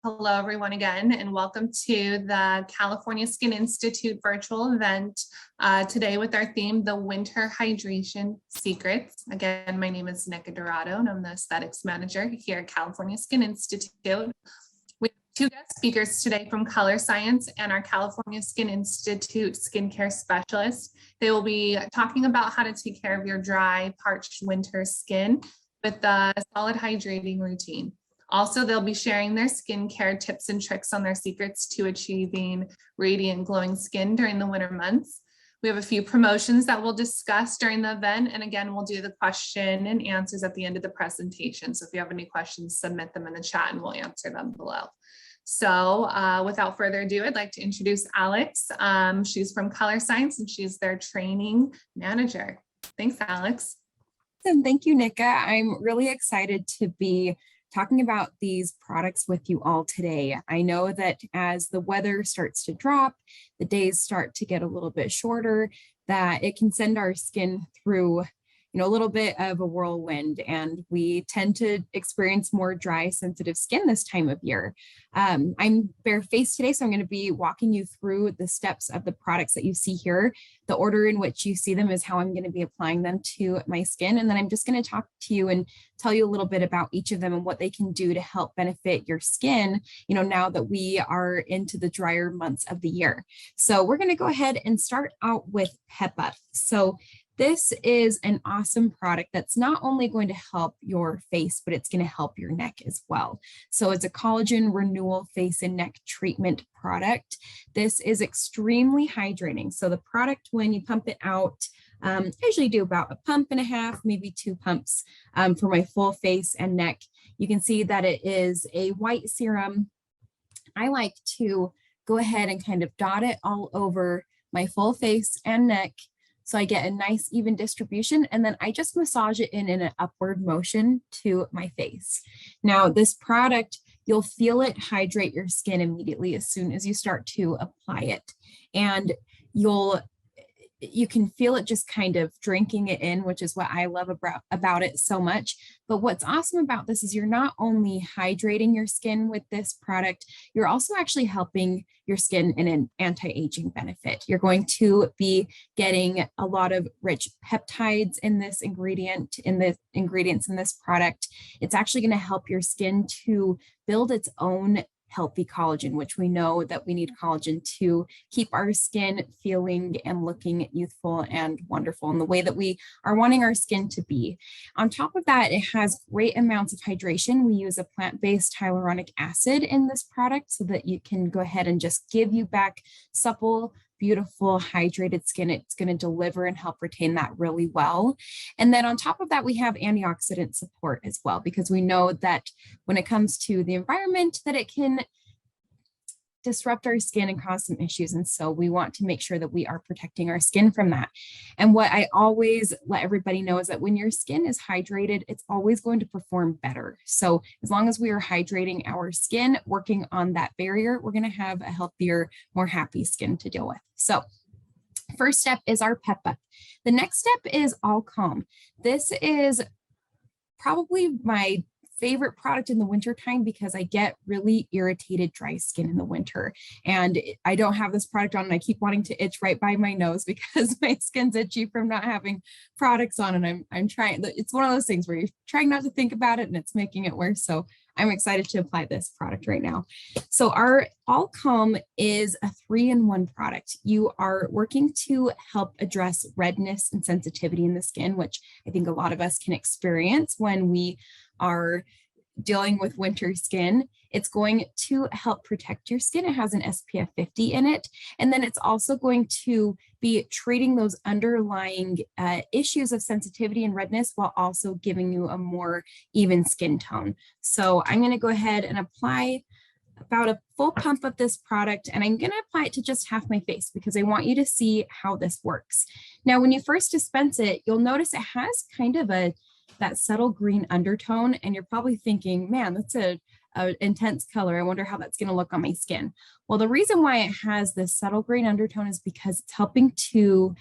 Hello, everyone, again, and welcome to the California Skin Institute virtual event today with our theme, The Winter Hydration Secrets. Again, my name is Nika Dorado, and I'm the Aesthetics Manager here at California Skin Institute. We have two guest speakers today from Colorescience and our California Skin Institute skincare specialist. They will be talking about how to take care of your dry, parched winter skin with a solid hydrating routine. Also, they'll be sharing their skincare tips and tricks on their secrets to achieving radiant, glowing skin during the winter months. We have a few promotions that we'll discuss during the event. And again, we'll do the question and answers at the end of the presentation. So if you have any questions, submit them in the chat and we'll answer them below. So without further ado, I'd like to introduce Alex. She's from Colorescience and she's their training manager. Thanks, Alex. And thank you, Nika. I'm really excited to be talking about these products with you all today. I know that as the weather starts to drop, the days start to get a little bit shorter, that it can send our skin through a little bit of a whirlwind, and we tend to experience more dry, sensitive skin this time of year. I'm barefaced today, so I'm going to be walking you through the steps of the products that you see here. The order in which you see them is how I'm going to be applying them to my skin, and then I'm just going to talk to you and tell you a little bit about each of them and what they can do to help benefit your skin, now that we are into the drier months of the year. So we're going to go ahead and start out with Peppa. So this is an awesome product that's not only going to help your face, but it's going to help your neck as well. So it's a collagen renewal face and neck treatment product. This is extremely hydrating. So the product, when you pump it out, I usually do about a pump and a half, maybe 2 pumps for my full face and neck. You can see that it is a white serum. I like to go ahead and kind of dot it all over my full face and neck, so I get a nice even distribution, and then I just massage it in an upward motion to my face. Now, this product, you'll feel it hydrate your skin immediately as soon as you start to apply it. And you can feel it just kind of drinking it in, which is what I love about it so much. But what's awesome about this is you're not only hydrating your skin with this product, you're also actually helping your skin in an anti-aging benefit. You're going to be getting a lot of rich peptides in this ingredient, in the ingredients in this product. It's actually going to help your skin to build its own healthy collagen, which we know that we need collagen to keep our skin feeling and looking youthful and wonderful in the way that we are wanting our skin to be. On top of that, it has great amounts of hydration. We use a plant-based hyaluronic acid in this product so that you can go ahead and just give you back supple, beautiful, hydrated skin. It's going to deliver and help retain that really well. And then on top of that, we have antioxidant support as well, because we know that when it comes to the environment, that it can disrupt our skin and cause some issues. And so we want to make sure that we are protecting our skin from that. And what I always let everybody know is that when your skin is hydrated, it's always going to perform better. So as long as we are hydrating our skin, working on that barrier, we're going to have a healthier, more happy skin to deal with. So first step is our Peppa. The next step is All Calm. This is probably my favorite product in the winter time because I get really irritated dry skin in the winter, and I don't have this product on and I keep wanting to itch right by my nose because my skin's itchy from not having products on, and I'm trying. It's one of those things where you're trying not to think about it and it's making it worse. So I'm excited to apply this product right now. So our All Calm is a 3-in-1 product. You are working to help address redness and sensitivity in the skin, which I think a lot of us can experience when we are dealing with winter skin. It's going to help protect your skin. It has an SPF 50 in it. And then it's also going to be treating those underlying issues of sensitivity and redness while also giving you a more even skin tone. So I'm going to go ahead and apply about a full pump of this product, and I'm going to apply it to just half my face because I want you to see how this works. Now, when you first dispense it, you'll notice it has kind of that subtle green undertone, and you're probably thinking, man, that's a intense color. I wonder how that's going to look on my skin. Well, the reason why it has this subtle green undertone is because it's helping to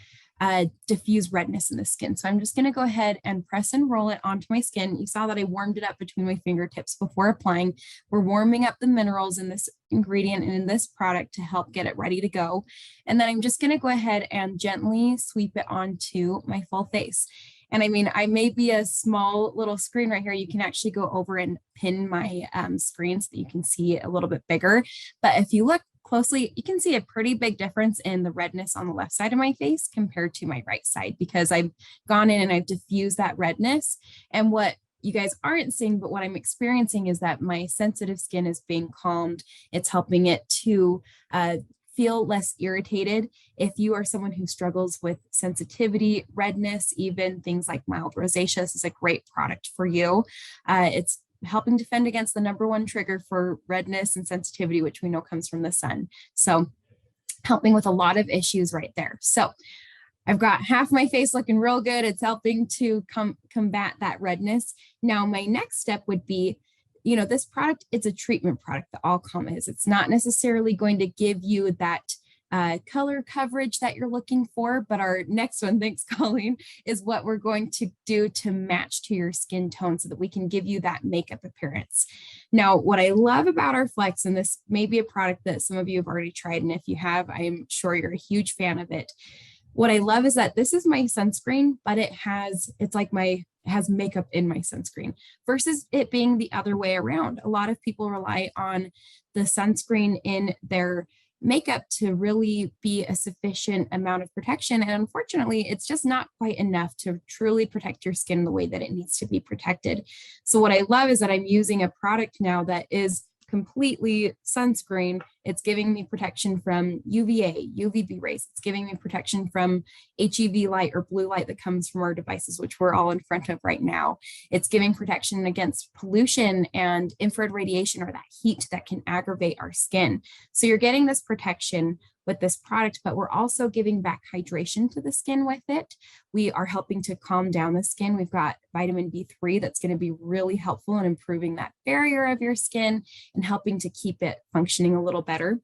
diffuse redness in the skin. So I'm just going to go ahead and press and roll it onto my skin. You saw that I warmed it up between my fingertips before applying. We're warming up the minerals in this ingredient and in this product to help get it ready to go. And then I'm just going to go ahead and gently sweep it onto my full face. And I mean, I may be a small little screen right here. You can actually go over and pin my screen so that you can see it a little bit bigger. But if you look closely, you can see a pretty big difference in the redness on the left side of my face compared to my right side, because I've gone in and I've diffused that redness. And what you guys aren't seeing, but what I'm experiencing is that my sensitive skin is being calmed. It's helping it to feel less irritated. If you are someone who struggles with sensitivity, redness, even things like mild rosacea, this is a great product for you. It's helping defend against the #1 trigger for redness and sensitivity, which we know comes from the sun. So helping with a lot of issues right there. So I've got half my face looking real good. It's helping to combat that redness. Now, my next step would be, you know, this product, it's a treatment product, the Allcom is. It's not necessarily going to give you that color coverage that you're looking for, but our next one, thanks Colleen, is what we're going to do to match to your skin tone so that we can give you that makeup appearance. Now, what I love about our Flex, and this may be a product that some of you have already tried, and if you have, I'm sure you're a huge fan of it. What I love is that this is my sunscreen, but it has makeup in my sunscreen versus it being the other way around. A lot of people rely on the sunscreen in their makeup to really be a sufficient amount of protection. And unfortunately, it's just not quite enough to truly protect your skin the way that it needs to be protected. So what I love is that I'm using a product now that is completely sunscreen. It's giving me protection from UVA, UVB rays. It's giving me protection from HEV light or blue light that comes from our devices, which we're all in front of right now. It's giving protection against pollution and infrared radiation, or that heat that can aggravate our skin. So you're getting this protection with this product, but we're also giving back hydration to the skin with it. We are helping to calm down the skin. We've got vitamin B3 that's going to be really helpful in improving that barrier of your skin and helping to keep it functioning a little better.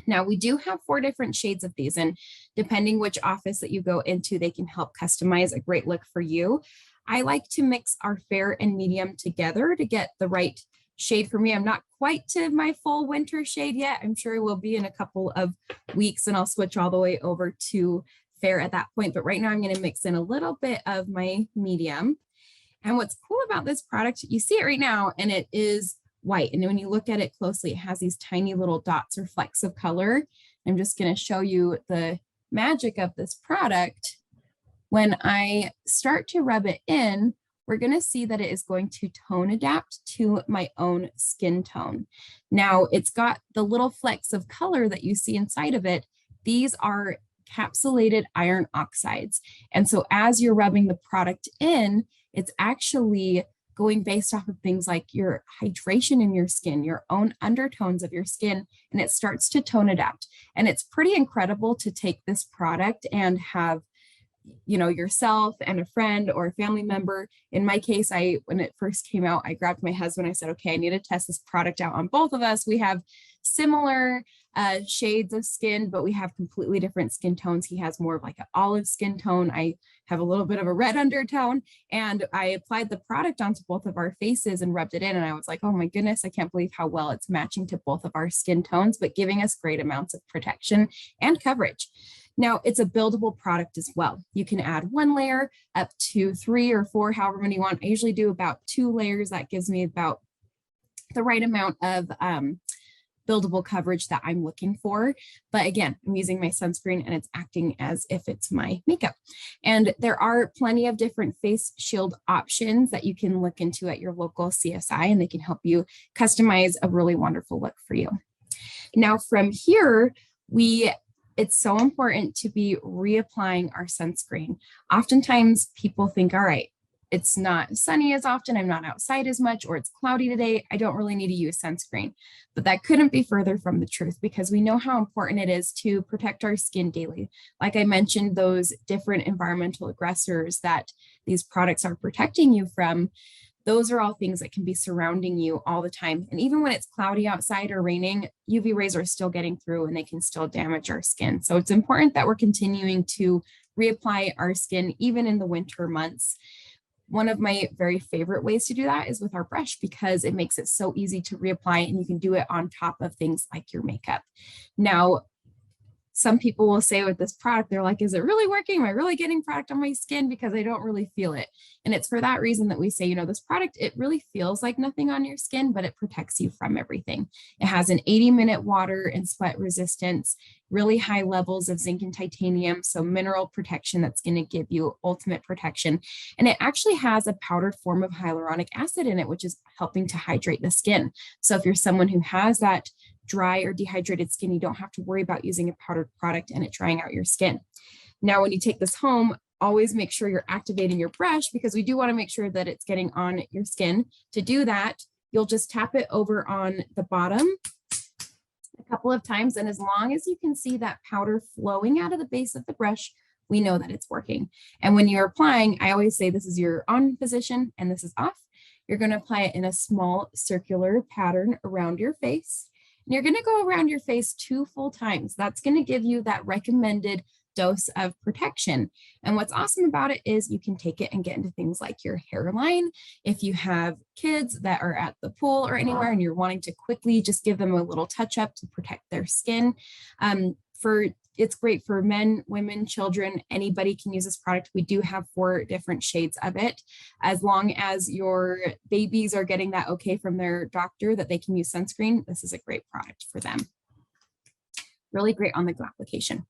Now, we do have 4 different shades of these, and depending which office that you go into, they can help customize a great look for you. I like to mix our fair and medium together to get the right shade for me. I'm not quite to my full winter shade yet. I'm sure it will be in a couple of weeks, and I'll switch all the way over to fair at that point. But right now I'm going to mix in a little bit of my medium. And what's cool about this product, you see it right now, and it is white. And when you look at it closely, it has these tiny little dots or flecks of color. I'm just going to show you the magic of this product. When I start to rub it in, we're going to see that it is going to tone adapt to my own skin tone. Now, it's got the little flecks of color that you see inside of it. These are capsulated iron oxides. And so as you're rubbing the product in, it's actually going based off of things like your hydration in your skin, your own undertones of your skin, and it starts to tone adapt. And it's pretty incredible to take this product and have, you know, yourself and a friend or a family member. In my case, when it first came out, I grabbed my husband. I said, okay, I need to test this product out on both of us. We have similar shades of skin, but we have completely different skin tones. He has more of like an olive skin tone. I have a little bit of a red undertone, and I applied the product onto both of our faces and rubbed it in. And I was like, oh my goodness, I can't believe how well it's matching to both of our skin tones, but giving us great amounts of protection and coverage. Now, it's a buildable product as well. You can add 1 layer up to 3 or 4, however many you want. I usually do about 2 layers. That gives me about the right amount of buildable coverage that I'm looking for. But again, I'm using my sunscreen and it's acting as if it's my makeup. And there are plenty of different face shield options that you can look into at your local CSI, and they can help you customize a really wonderful look for you. Now, from here, it's so important to be reapplying our sunscreen. Oftentimes people think, all right, it's not sunny as often, I'm not outside as much, or it's cloudy today, I don't really need to use sunscreen. But that couldn't be further from the truth, because we know how important it is to protect our skin daily. Like I mentioned, those different environmental aggressors that these products are protecting you from, those are all things that can be surrounding you all the time. And even when it's cloudy outside or raining, UV rays are still getting through and they can still damage our skin. So it's important that we're continuing to reapply our skin even in the winter months. One of my very favorite ways to do that is with our brush because it makes it so easy to reapply, and you can do it on top of things like your makeup. Now, some people will say with this product, they're like, is it really working? Am I really getting product on my skin? Because I don't really feel it. And it's for that reason that we say, this product, it really feels like nothing on your skin, but it protects you from everything. It has an 80-minute water and sweat resistance, really high levels of zinc and titanium, so mineral protection that's going to give you ultimate protection. And it actually has a powdered form of hyaluronic acid in it, which is helping to hydrate the skin. So if you're someone who has that dry or dehydrated skin, you don't have to worry about using a powdered product and it drying out your skin. Now, when you take this home, always make sure you're activating your brush because we do want to make sure that it's getting on your skin. To do that, you'll just tap it over on the bottom a couple of times. And as long as you can see that powder flowing out of the base of the brush, we know that it's working. And when you're applying, I always say this is your on position and this is off. You're going to apply it in a small circular pattern around your face. And you're going to go around your face 2 full times. That's going to give you that recommended dose of protection. And what's awesome about it is you can take it and get into things like your hairline. If you have kids that are at the pool or anywhere and you're wanting to quickly just give them a little touch up to protect their skin, it's great for men, women, children, anybody can use this product. We do have 4 different shades of it. As long as your babies are getting that okay from their doctor that they can use sunscreen, this is a great product for them. Really great on the glue application.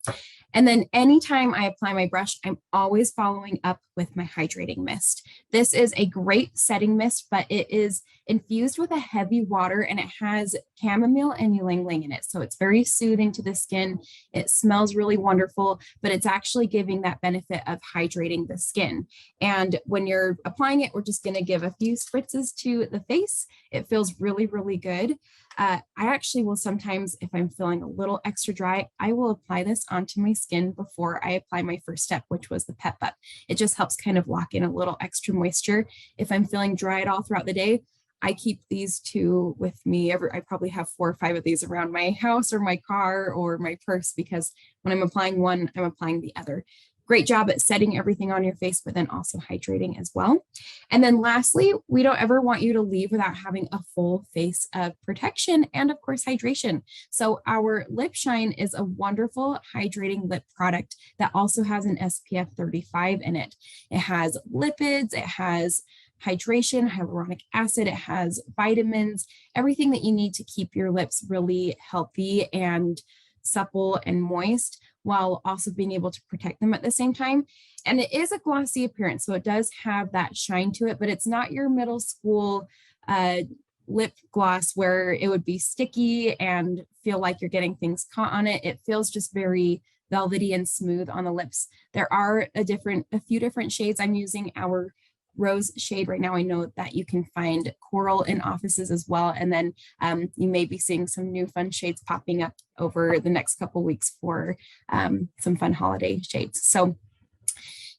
And then anytime I apply my brush, I'm always following up with my hydrating mist. This is a great setting mist, but it is infused with a heavy water and it has chamomile and ylang ylang in it. So it's very soothing to the skin. It smells really wonderful, but it's actually giving that benefit of hydrating the skin. And when you're applying it, we're just going to give a few spritzes to the face. It feels really, really good. I actually will sometimes, if I'm feeling a little extra dry, I will apply this onto my skin before I apply my first step, which was the pep up. It just helps kind of lock in a little extra moisture. If I'm feeling dry at all throughout the day, I keep these 2 with me. I probably have 4 or 5 of these around my house or my car or my purse because when I'm applying one, I'm applying the other. Great job at setting everything on your face, but then also hydrating as well. And then lastly, we don't ever want you to leave without having a full face of protection and of course, hydration. So our Lip Shine is a wonderful hydrating lip product that also has an SPF 35 in it. It has lipids, it has hydration, hyaluronic acid, it has vitamins, everything that you need to keep your lips really healthy and supple and moist, while also being able to protect them at the same time. And it is a glossy appearance, so it does have that shine to it, but it's not your middle school lip gloss where it would be sticky and feel like you're getting things caught on it. It feels just very velvety and smooth on the lips. There are a few different shades. I'm using our rose shade right now. I know that you can find coral in offices as well. And then you may be seeing some new fun shades popping up over the next couple of weeks for some fun holiday shades. So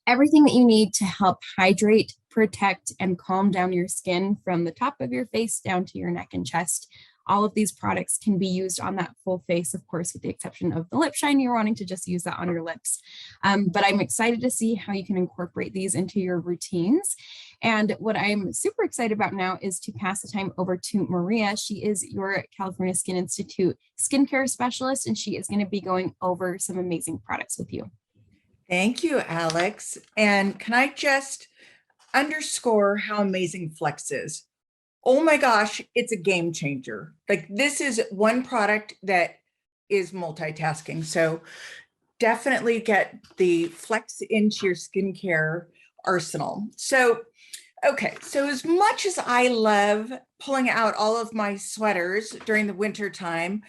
everything that you need to help hydrate, protect, and calm down your skin from the top of your face down to your neck and chest. All of these products can be used on that full face, of course, with the exception of the lip shine. You're wanting to just use that on your lips. But I'm excited to see how you can incorporate these into your routines. And what I'm super excited about now is to pass the time over to Maria. She is your California Skin Institute skincare specialist, and she is going to be going over some amazing products with you. Thank you, Alex. And can I just underscore how amazing Flex is? Oh my gosh, it's a game changer. Like, this is one product that is multitasking. So definitely get the Flex into your skincare arsenal. So, okay. So as much as I love pulling out all of my sweaters during the winter time,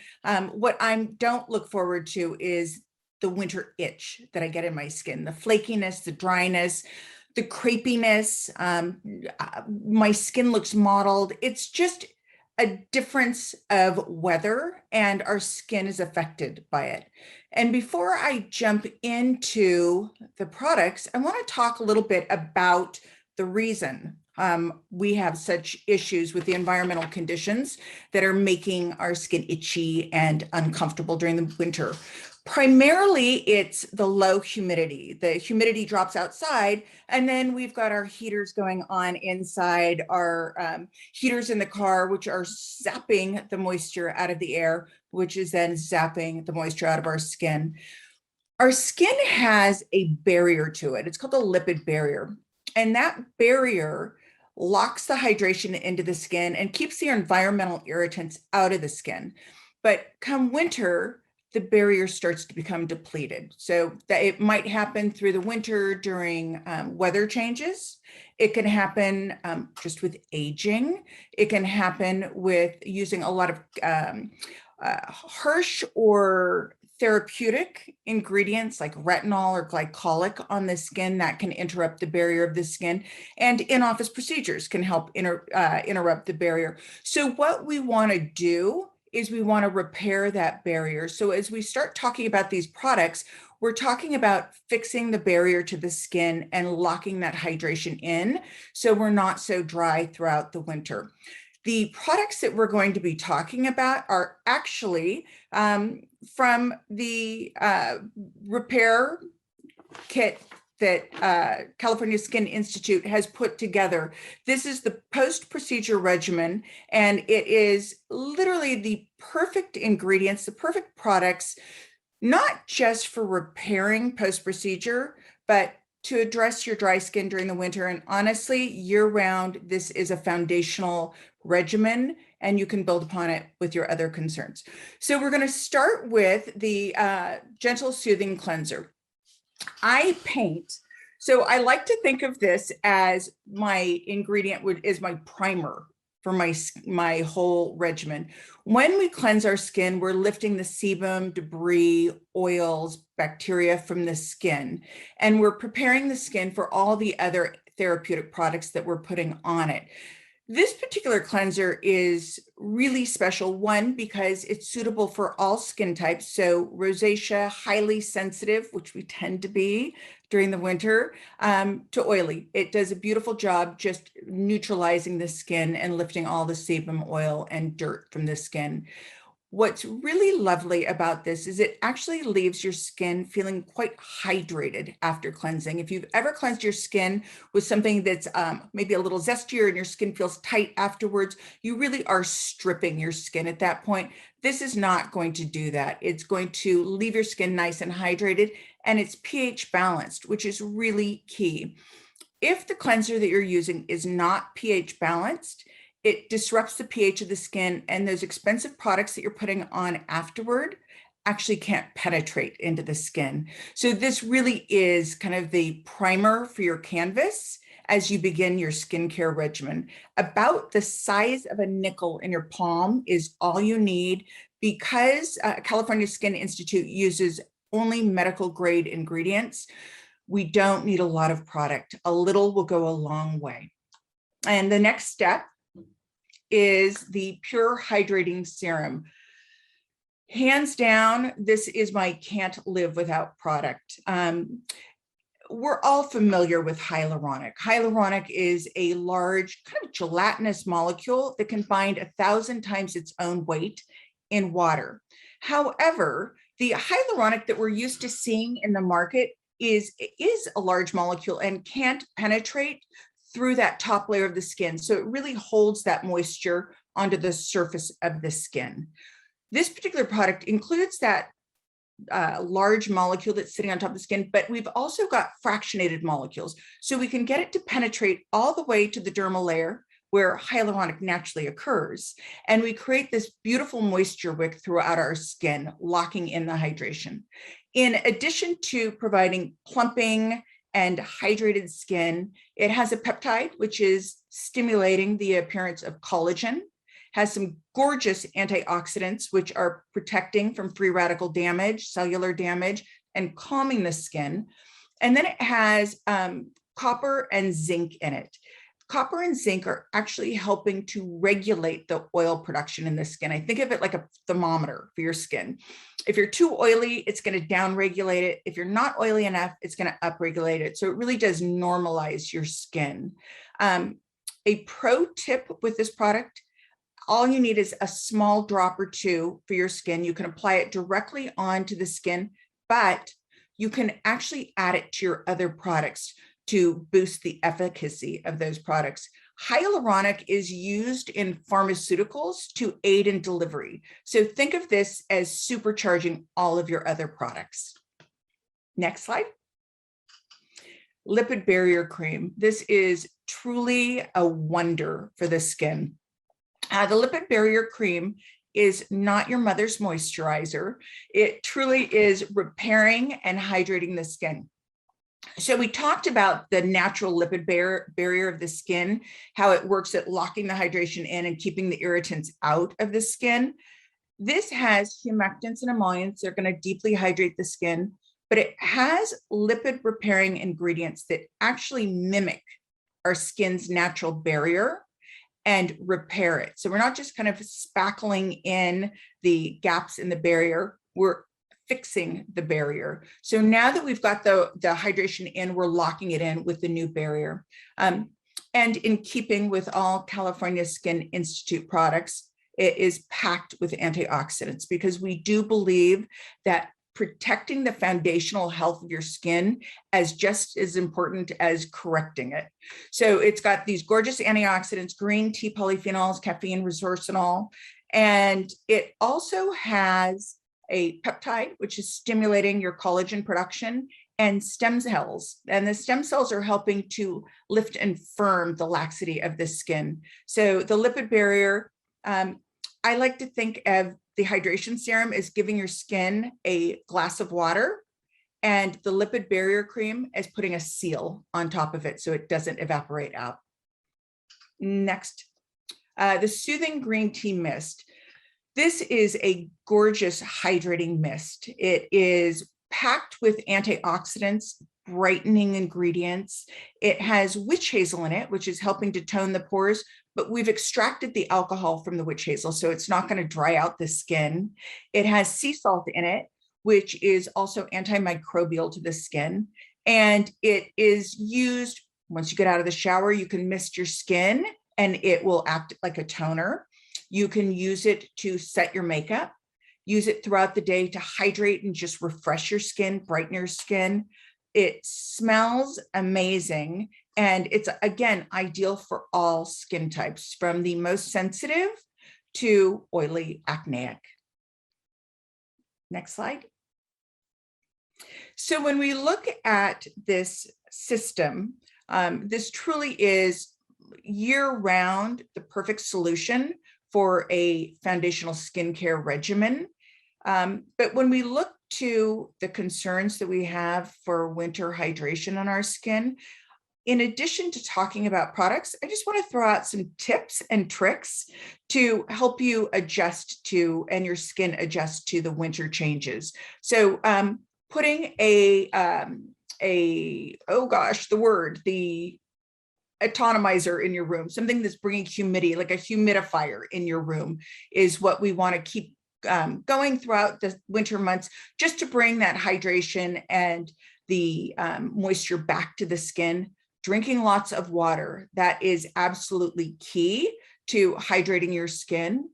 what I don't look forward to is the winter itch that I get in my skin, the flakiness, the dryness, the crepiness. My skin looks mottled. It's just a difference of weather, and our skin is affected by it. And before I jump into the products, I want to talk a little bit about the reason we have such issues with the environmental conditions that are making our skin itchy and uncomfortable during the winter. Primarily, it's the low humidity. The humidity drops outside, and then we've got our heaters going on inside, our heaters in the car, which are zapping the moisture out of the air, which is then zapping the moisture out of our skin. Our skin has a barrier to it. It's called the lipid barrier. And that barrier locks the hydration into the skin and keeps the environmental irritants out of the skin. But come winter, the barrier starts to become depleted. So that it might happen through the winter during weather changes. It can happen just with aging. It can happen with using a lot of harsh or therapeutic ingredients like retinol or glycolic on the skin that can interrupt the barrier of the skin, and in-office procedures can help interrupt the barrier. So what we want to do is we want to repair that barrier. So as we start talking about these products, we're talking about fixing the barrier to the skin and locking that hydration in so we're not so dry throughout the winter. The products that we're going to be talking about are actually from the repair kit that California Skin Institute has put together. This is the post-procedure regimen, and it is literally the perfect ingredients, the perfect products, not just for repairing post-procedure, but to address your dry skin during the winter. And honestly, year-round, this is a foundational regimen, and you can build upon it with your other concerns. So we're going to start with the Gentle Soothing Cleanser. I paint, so I like to think of this as my ingredient is my primer for my whole regimen. When we cleanse our skin, we're lifting the sebum, debris, oils, bacteria from the skin, and we're preparing the skin for all the other therapeutic products that we're putting on it. This particular cleanser is really special, one, because it's suitable for all skin types. So rosacea, highly sensitive, which we tend to be during the winter, to oily. It does a beautiful job just neutralizing the skin and lifting all the sebum, oil, and dirt from the skin. What's really lovely about this is it actually leaves your skin feeling quite hydrated after cleansing. If you've ever cleansed your skin with something that's maybe a little zestier and your skin feels tight afterwards, you really are stripping your skin at that point. This is not going to do that. It's going to leave your skin nice and hydrated, and it's pH balanced, which is really key. If the cleanser that you're using is not pH balanced, it disrupts the pH of the skin, and those expensive products that you're putting on afterward actually can't penetrate into the skin. So this really is kind of the primer for your canvas as you begin your skincare regimen. About the size of a nickel in your palm is all you need, because California Skin Institute uses only medical grade ingredients. We don't need a lot of product. A little will go a long way. And the next step is the Pure Hydrating Serum. Hands down, this is my can't live without product. We're all familiar with hyaluronic. Hyaluronic is a large kind of gelatinous molecule that can bind 1,000 times its own weight in water. However, the hyaluronic that we're used to seeing in the market is a large molecule and can't penetrate through that top layer of the skin. So it really holds that moisture onto the surface of the skin. This particular product includes that large molecule that's sitting on top of the skin, but we've also got fractionated molecules. So we can get it to penetrate all the way to the dermal layer where hyaluronic naturally occurs. And we create this beautiful moisture wick throughout our skin, locking in the hydration. In addition to providing plumping and hydrated skin, it has a peptide, which is stimulating the appearance of collagen, has some gorgeous antioxidants, which are protecting from free radical damage, cellular damage, and calming the skin. And then it has copper and zinc in it. Copper and zinc are actually helping to regulate the oil production in the skin. I think of it like a thermometer for your skin. If you're too oily, it's going to downregulate it. If you're not oily enough, it's going to upregulate it. So it really does normalize your skin. A pro tip with this product, All you need is a small drop or two for your skin. You can apply it directly onto the skin, but you can actually add it to your other products to boost the efficacy of those products. Hyaluronic is used in pharmaceuticals to aid in delivery. So think of this as supercharging all of your other products. Next slide. Lipid barrier cream. This is truly a wonder for the skin. The lipid barrier cream is not your mother's moisturizer. It truly is repairing and hydrating the skin. So we talked about the natural lipid barrier of the skin, how it works at locking the hydration in and keeping the irritants out of the skin. This has humectants and emollients. They're going to deeply hydrate the skin, but it has lipid repairing ingredients that actually mimic our skin's natural barrier and repair it. So we're not just kind of spackling in the gaps in the barrier, we're fixing the barrier. So now that we've got the hydration in, we're locking it in with the new barrier. And in keeping with all California Skin Institute products, it is packed with antioxidants because we do believe that protecting the foundational health of your skin is just as important as correcting it. So it's got these gorgeous antioxidants, green tea polyphenols, caffeine, resveratrol, and it also has a peptide, which is stimulating your collagen production, and stem cells. And the stem cells are helping to lift and firm the laxity of the skin. So the lipid barrier, I like to think of the hydration serum as giving your skin a glass of water, and the lipid barrier cream as putting a seal on top of it so it doesn't evaporate out. Next, the Soothing Green Tea Mist. This is a gorgeous hydrating mist. It is packed with antioxidants, brightening ingredients. It has witch hazel in it, which is helping to tone the pores, but we've extracted the alcohol from the witch hazel, so it's not going to dry out the skin. It has sea salt in it, which is also antimicrobial to the skin. And it is used, once you get out of the shower, you can mist your skin and it will act like a toner. You can use it to set your makeup, use it throughout the day to hydrate and just refresh your skin, brighten your skin. It smells amazing. And it's, again, ideal for all skin types, from the most sensitive to oily, acneic. Next slide. So when we look at this system, this truly is year-round the perfect solution for a foundational skincare regimen. But when we look to the concerns that we have for winter hydration on our skin, in addition to talking about products, I just want to throw out some tips and tricks to help you adjust to, and your skin adjust to, the winter changes. So putting the atomizer in your room, something that's bringing humidity, like a humidifier in your room, is what we want to keep going throughout the winter months, just to bring that hydration and the moisture back to the skin. Drinking lots of water, that is absolutely key to hydrating your skin.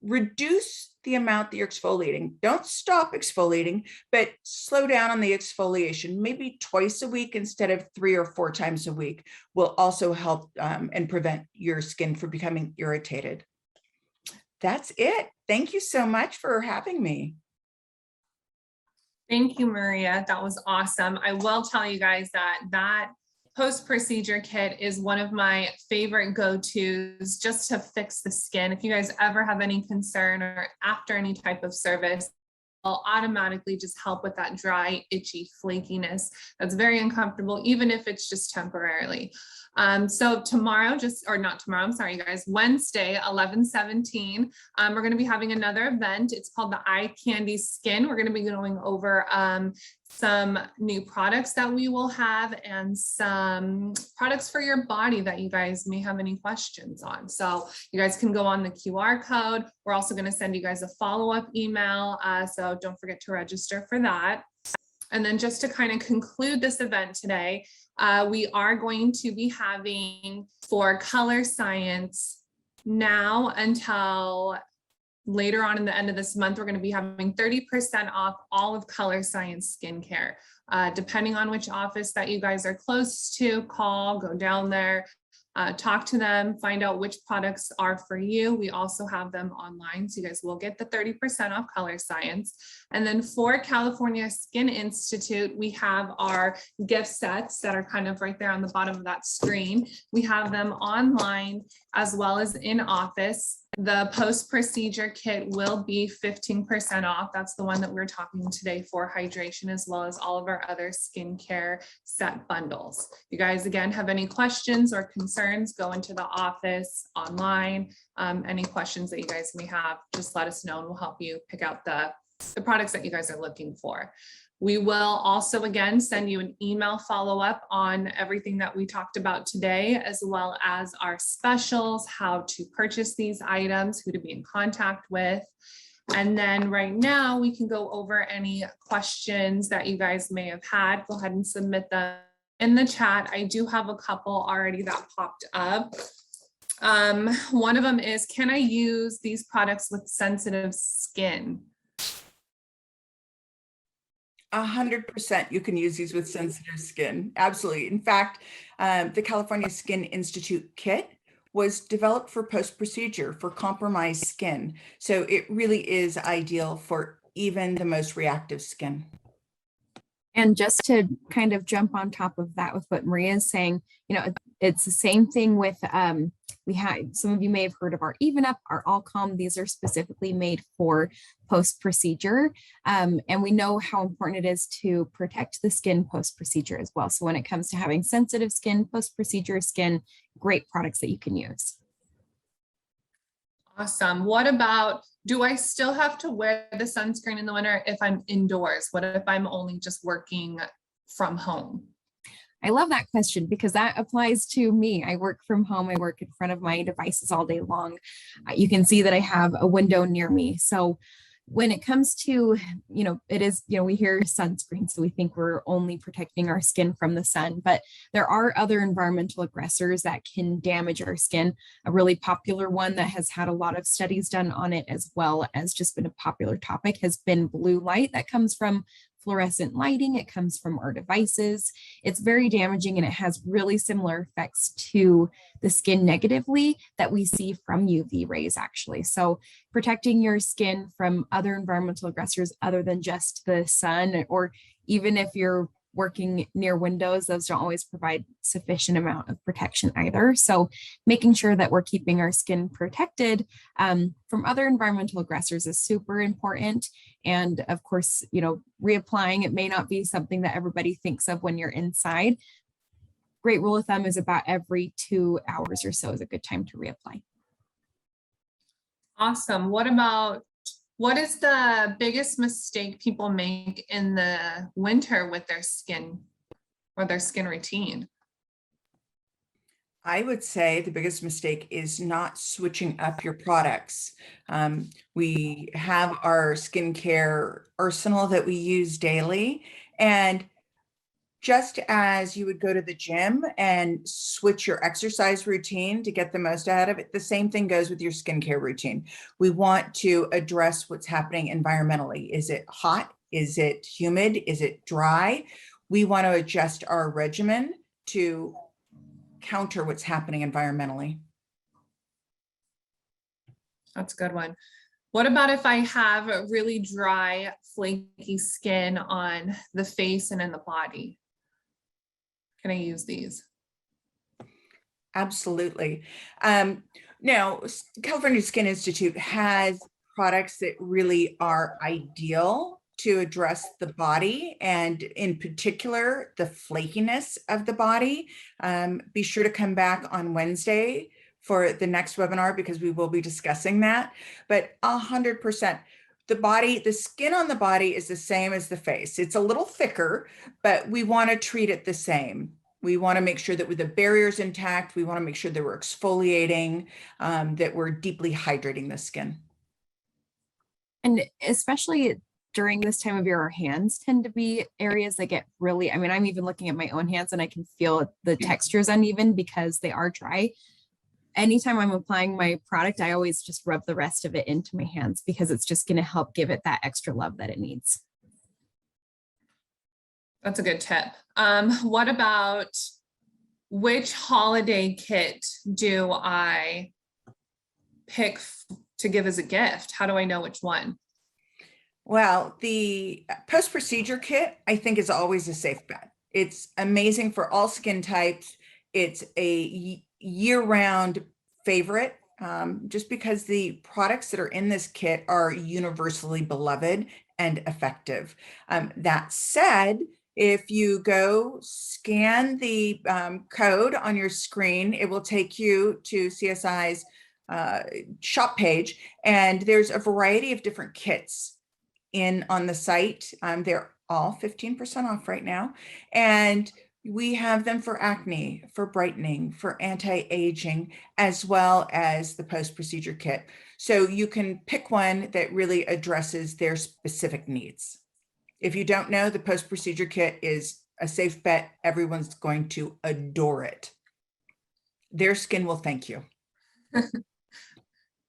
Reduce the amount that you're exfoliating. Don't stop exfoliating, but slow down on the exfoliation. Maybe twice a week instead of 3 or 4 times a week will also help and prevent your skin from becoming irritated. That's it. Thank you so much for having me. Thank you, Maria. That was awesome. I will tell you guys that post-procedure kit is one of my favorite go-tos just to fix the skin. If you guys ever have any concern or after any type of service, will automatically just help with that dry, itchy flakiness that's very uncomfortable, even if it's just temporarily. So tomorrow, you guys, Wednesday, 11/17, we're going to be having another event. It's called the Eye Candy Skin. We're going to be going over some new products that we will have and some products for your body that you guys may have any questions on. So you guys can go on the QR code. We're also going to send you guys a follow-up email. So don't forget to register for that. And then just to kind of conclude this event today, we are going to be having, for Colorescience, now until later on in the end of this month, we're going to be having 30% off all of Colorescience skincare. Depending on which office that you guys are close to, call, go down there, talk to them, find out which products are for you. We also have them online, so you guys will get the 30% off Colorescience. And then for California Skin Institute, we have our gift sets that are kind of right there on the bottom of that screen. We have them online as well as in office. The post-procedure kit will be 15% off. That's the one that we're talking today for hydration, as well as all of our other skincare set bundles. If you guys, again, have any questions or concerns, go into the office online. Any questions that you guys may have, just let us know and we'll help you pick out the products that you guys are looking for. We will also, again, send you an email follow-up on everything that we talked about today, as well as our specials, how to purchase these items, who to be in contact with. And then right now we can go over any questions that you guys may have had. Go ahead and submit them in the chat. I do have a couple already that popped up. One of them is, can I use these products with sensitive skin? 100% you can use these with sensitive skin. Absolutely. In fact, the California Skin Institute kit was developed for post-procedure for compromised skin. So it really is ideal for even the most reactive skin. And just to kind of jump on top of that with what Maria is saying, it's the same thing with, we had, some of you may have heard of our Even Up, our All Calm. These are specifically made for post-procedure. And we know how important it is to protect the skin post-procedure as well. So when it comes to having sensitive skin, post-procedure skin, great products that you can use. Awesome. What about, do I still have to wear the sunscreen in the winter if I'm indoors? What if I'm only just working from home? I love that question because that applies to me. I work from home. I work in front of my devices all day long. You can see that I have a window near me. So when it comes to, it is, we hear sunscreen, so we think we're only protecting our skin from the sun, but there are other environmental aggressors that can damage our skin. A really popular one that has had a lot of studies done on it, as well as just been a popular topic, has been blue light that comes from fluorescent lighting. It comes from our devices. It's very damaging and it has really similar effects to the skin negatively that we see from UV rays actually. So protecting your skin from other environmental aggressors other than just the sun, or even if you're working near windows, those don't always provide sufficient amount of protection either. So making sure that we're keeping our skin protected from other environmental aggressors is super important. And of course, reapplying, it may not be something that everybody thinks of when you're inside. Great rule of thumb is about every 2 hours or so is a good time to reapply. Awesome. What is the biggest mistake people make in the winter with their skin or their skin routine? I would say the biggest mistake is not switching up your products. We have our skincare arsenal that we use daily, and just as you would go to the gym and switch your exercise routine to get the most out of it, the same thing goes with your skincare routine. We want to address what's happening environmentally. Is it hot? Is it humid? Is it dry? We want to adjust our regimen to counter what's happening environmentally. That's a good one. What about if I have a really dry, flaky skin on the face and in the body? Can I use these? Absolutely. Now, California Skin Institute has products that really are ideal to address the body, and in particular, the flakiness of the body. Be sure to come back on Wednesday for the next webinar because we will be discussing that. But 100%, the skin on the body is the same as the face. It's a little thicker, but we want to treat it the same. We want to make sure that with the barriers intact, we want to make sure that we're exfoliating, that we're deeply hydrating the skin. And especially during this time of year, our hands tend to be areas that get really, I'm even looking at my own hands and I can feel the textures uneven because they are dry. anytime I'm applying my product, I always just rub the rest of it into my hands because it's just going to help give it that extra love that it needs. That's a good tip. What about which holiday kit do I pick to give as a gift? How do I know which one? Well, the post-procedure kit, I think, is always a safe bet. It's amazing for all skin types. It's a year-round favorite, just because the products that are in this kit are universally beloved and effective. That said, if you go scan the code on your screen, it will take you to CSI's shop page, and there's a variety of different kits on the site. They're all 15% off right now. And we have them for acne, for brightening, for anti-aging, as well as the post-procedure kit. So you can pick one that really addresses their specific needs. If you don't know, the post-procedure kit is a safe bet. Everyone's going to adore it. Their skin will thank you.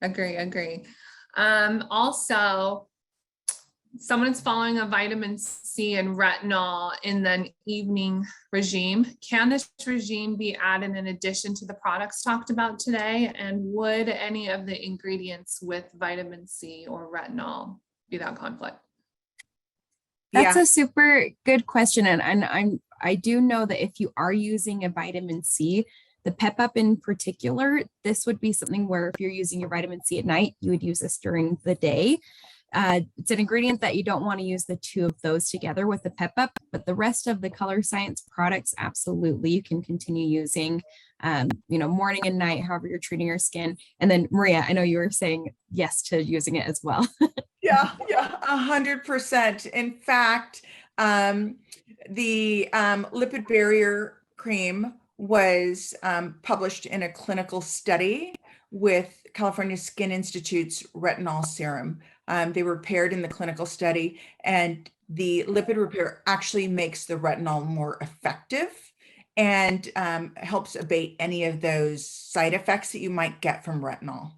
Agree. Also, someone's following a vitamin C and retinol in the evening regime. Can this regime be added in addition to the products talked about today? And would any of the ingredients with vitamin C or retinol be that conflict? That's a super good question. And I do know that if you are using a vitamin C, the Pep Up in particular, this would be something where if you're using your vitamin C at night, you would use this during the day. It's an ingredient that you don't want to use the two of those together with the Pep Up, but the rest of the Colorescience products, absolutely, you can continue using, morning and night, however you're treating your skin. And then Maria, I know you were saying yes to using it as well. Yeah, 100%. In fact, the lipid barrier cream was published in a clinical study with California Skin Institute's retinol serum. They were paired in the clinical study, and the lipid repair actually makes the retinol more effective and helps abate any of those side effects that you might get from retinol.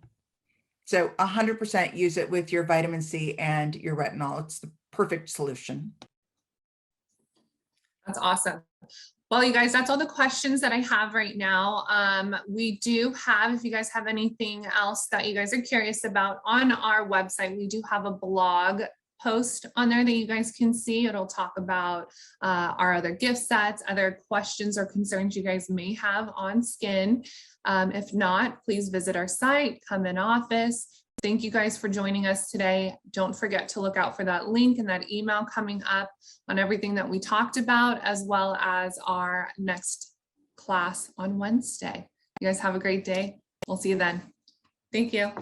So 100% use it with your vitamin C and your retinol. It's the perfect solution. That's awesome. Well, you guys, that's all the questions that I have right now. We do have, if you guys have anything else that you guys are curious about on our website, we do have a blog post on there that you guys can see. It'll talk about our other gift sets, other questions or concerns you guys may have on skin. If not, please visit our site, come in office. Thank you guys for joining us today. Don't forget to look out for that link and that email coming up on everything that we talked about, as well as our next class on Wednesday. You guys have a great day. We'll see you then. Thank you.